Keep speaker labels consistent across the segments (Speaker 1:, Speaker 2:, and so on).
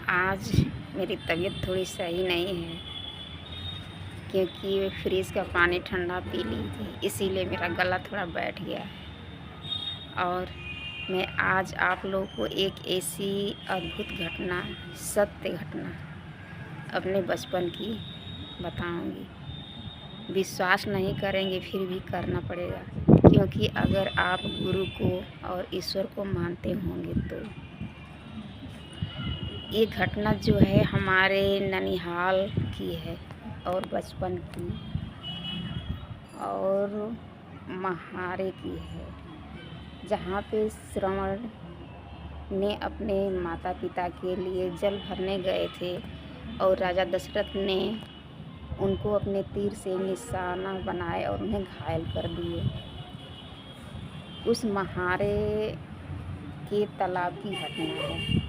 Speaker 1: आज मेरी तबीयत थोड़ी सही नहीं है क्योंकि फ्रिज का पानी ठंडा पी ली थी, इसीलिए मेरा गला थोड़ा बैठ गया है। और मैं आज आप लोगों को एक ऐसी अद्भुत घटना, सत्य घटना अपने बचपन की बताऊंगी। विश्वास नहीं करेंगे फिर भी करना पड़ेगा, क्योंकि अगर आप गुरु को और ईश्वर को मानते होंगे तो ये घटना जो है हमारे ननिहाल की है और बचपन की और महारे की है, जहाँ पे श्रवण ने अपने माता पिता के लिए जल भरने गए थे और राजा दशरथ ने उनको अपने तीर से निशाना बनाए और उन्हें घायल कर दिए। उस महारे के तालाब की घटना है।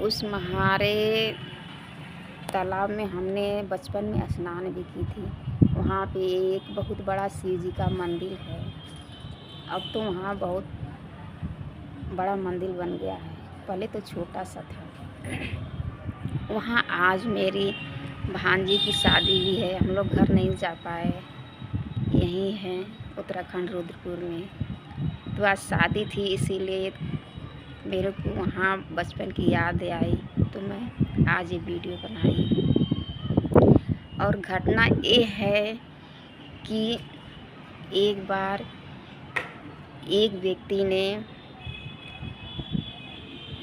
Speaker 1: उस महारे तालाब में हमने बचपन में स्नान भी की थी। वहाँ पे एक बहुत बड़ा शिव जी का मंदिर है। अब तो वहाँ बहुत बड़ा मंदिर बन गया है, पहले तो छोटा सा था। वहाँ आज मेरी भांजी की शादी भी है। हम लोग घर नहीं जा पाए, यहीं हैं उत्तराखंड रुद्रपुर में। तो आज शादी थी, इसीलिए मेरे को वहाँ बचपन की याद आई, तो मैं आज ये वीडियो बनाई। और घटना ये है कि एक बार एक व्यक्ति ने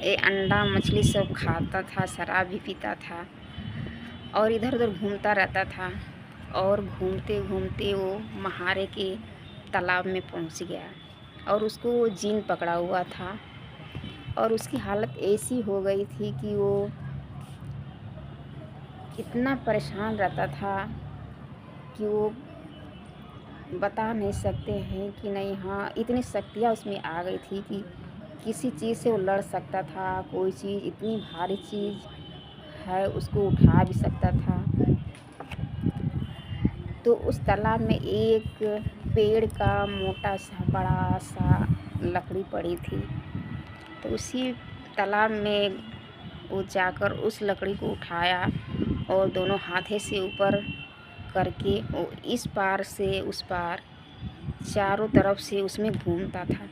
Speaker 1: ये अंडा मछली सब खाता था, शराब भी पीता था और इधर उधर घूमता रहता था। और घूमते घूमते वो महारे के तालाब में पहुंच गया और उसको वो जीन पकड़ा हुआ था। और उसकी हालत ऐसी हो गई थी कि वो इतना परेशान रहता था कि वो बता नहीं सकते हैं कि नहीं। हाँ, इतनी शक्तियाँ उसमें आ गई थी कि किसी चीज़ से वो लड़ सकता था। कोई चीज़ इतनी भारी चीज़ है उसको उठा भी सकता था। तो उस तालाब में एक पेड़ का मोटा सा बड़ा सा लकड़ी पड़ी थी। तो उसी तालाब में वो जाकर उस लकड़ी को उठाया और दोनों हाथे से ऊपर करके वो इस पार से उस पार चारों तरफ से उसमें घूमता था।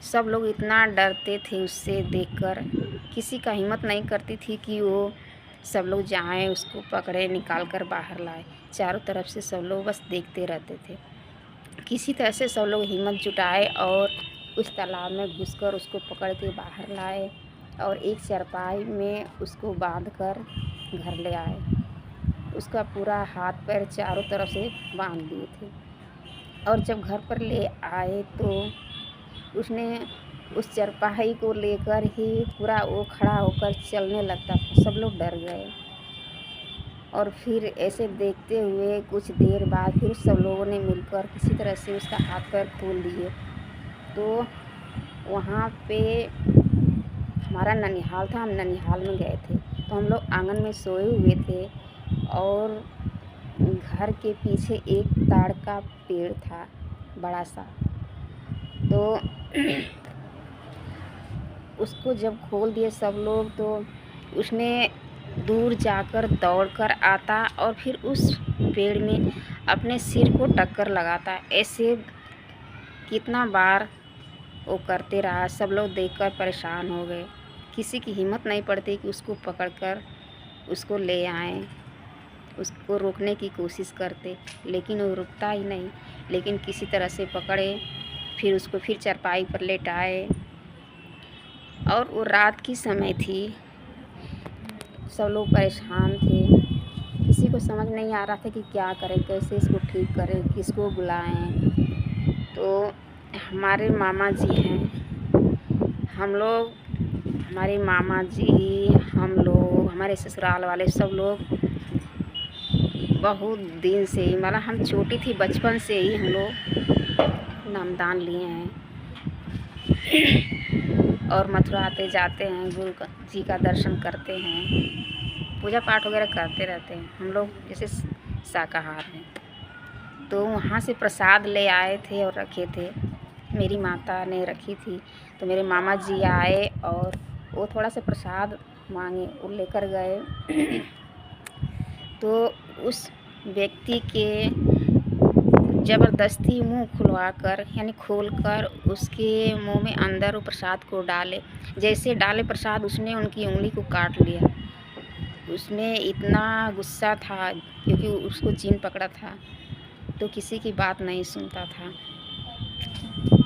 Speaker 1: सब लोग इतना डरते थे उससे देखकर, किसी का हिम्मत नहीं करती थी कि वो सब लोग जाएं उसको पकड़े निकाल कर बाहर लाए। चारों तरफ से सब लोग बस देखते रहते थे। किसी तरह से सब लोग हिम्मत जुटाए और उस तालाब में घुसकर उसको पकड़ के बाहर लाए और एक चारपाई में उसको बांध कर घर ले आए। उसका पूरा हाथ पैर चारों तरफ से बांध दिए थे। और जब घर पर ले आए तो उसने उस चारपाई को लेकर ही पूरा वो खड़ा होकर चलने लगता था। सब लोग डर गए और फिर ऐसे देखते हुए कुछ देर बाद फिर सब लोगों ने मिलकर किसी तरह से उसका हाथ पैर खोल दिए। तो वहाँ पे हमारा ननिहाल था, हम ननिहाल में गए थे। तो हम लोग आंगन में सोए हुए थे और घर के पीछे एक ताड़ का पेड़ था बड़ा सा। तो उसको जब खोल दिए सब लोग, तो उसने दूर जाकर दौड़कर आता और फिर उस पेड़ में अपने सिर को टक्कर लगाता। ऐसे कितना बार वो करते रहा। सब लोग देखकर परेशान हो गए। किसी की हिम्मत नहीं पड़ती कि उसको पकड़कर उसको ले आएं। उसको रोकने की कोशिश करते, लेकिन वो रुकता ही नहीं। लेकिन किसी तरह से पकड़े, फिर उसको फिर चारपाई पर लेटाए। और वो रात की समय थी, सब लोग परेशान थे। किसी को समझ नहीं आ रहा था कि क्या करें, कैसे इसको ठीक करें, किसको बुलाएं। तो हमारे मामा जी हैं, हम लोग, हमारे मामा जी, हम लोग, हमारे ससुराल वाले सब लोग बहुत दिन से ही, मतलब हम छोटी थी बचपन से ही हम लोग नामदान लिए हैं और मथुरा आते जाते हैं, गुरु जी का दर्शन करते हैं, पूजा पाठ वगैरह करते रहते हैं। हम लोग जैसे शाकाहार हैं। तो वहाँ से प्रसाद ले आए थे और रखे थे, मेरी माता ने रखी थी। तो मेरे मामा जी आए और वो थोड़ा सा प्रसाद मांगे, वो लेकर गए तो उस व्यक्ति के ज़बरदस्ती मुंह खुलवाकर यानी खोलकर उसके मुंह में अंदर वो प्रसाद को डाले। जैसे डाले प्रसाद, उसने उनकी उंगली को काट लिया। उसमें इतना गुस्सा था क्योंकि उसको जीन पकड़ा था, तो किसी की बात नहीं सुनता था।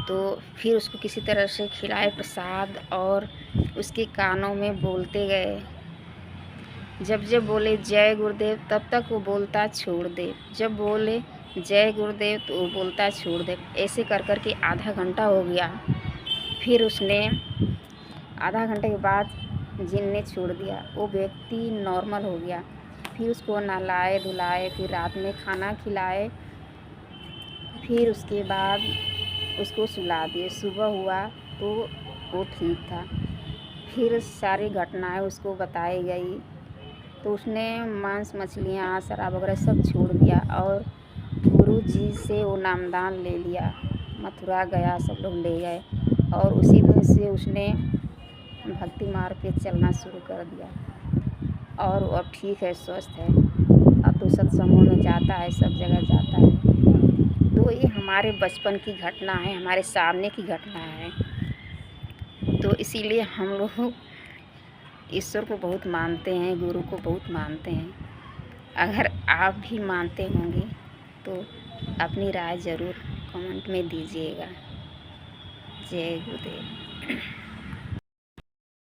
Speaker 1: तो फिर उसको किसी तरह से खिलाए प्रसाद और उसके कानों में बोलते गए। जब जब बोले जय गुरुदेव तब तक वो बोलता छोड़ दे, जब बोले जय गुरुदेव तो वो बोलता छोड़ दे। ऐसे कर कर के आधा घंटा हो गया। फिर उसने आधा घंटे के बाद जिन ने छोड़ दिया, वो व्यक्ति नॉर्मल हो गया। फिर उसको नहलाए धुलाए, फिर रात में खाना खिलाए, फिर उसके बाद उसको सुला दिए। सुबह हुआ तो वो ठीक था। फिर सारी घटनाएं उसको बताई गई तो उसने मांस मछलियाँ शराब वगैरह सब छोड़ दिया और गुरु जी से वो नामदान ले लिया। मथुरा गया, सब लोग ले गए और उसी दिन से उसने भक्ति मार्ग पे चलना शुरू कर दिया और वो अब ठीक है, स्वस्थ है। अब तो सत्संगों में जाता है, सब जगह जाता है। तो ये हमारे बचपन की घटना है, हमारे सामने की घटना है। तो इसीलिए हम लोग ईश्वर को बहुत मानते हैं, गुरु को बहुत मानते हैं। अगर आप भी मानते होंगे तो अपनी राय ज़रूर कमेंट में दीजिएगा। जय गुरुदेव।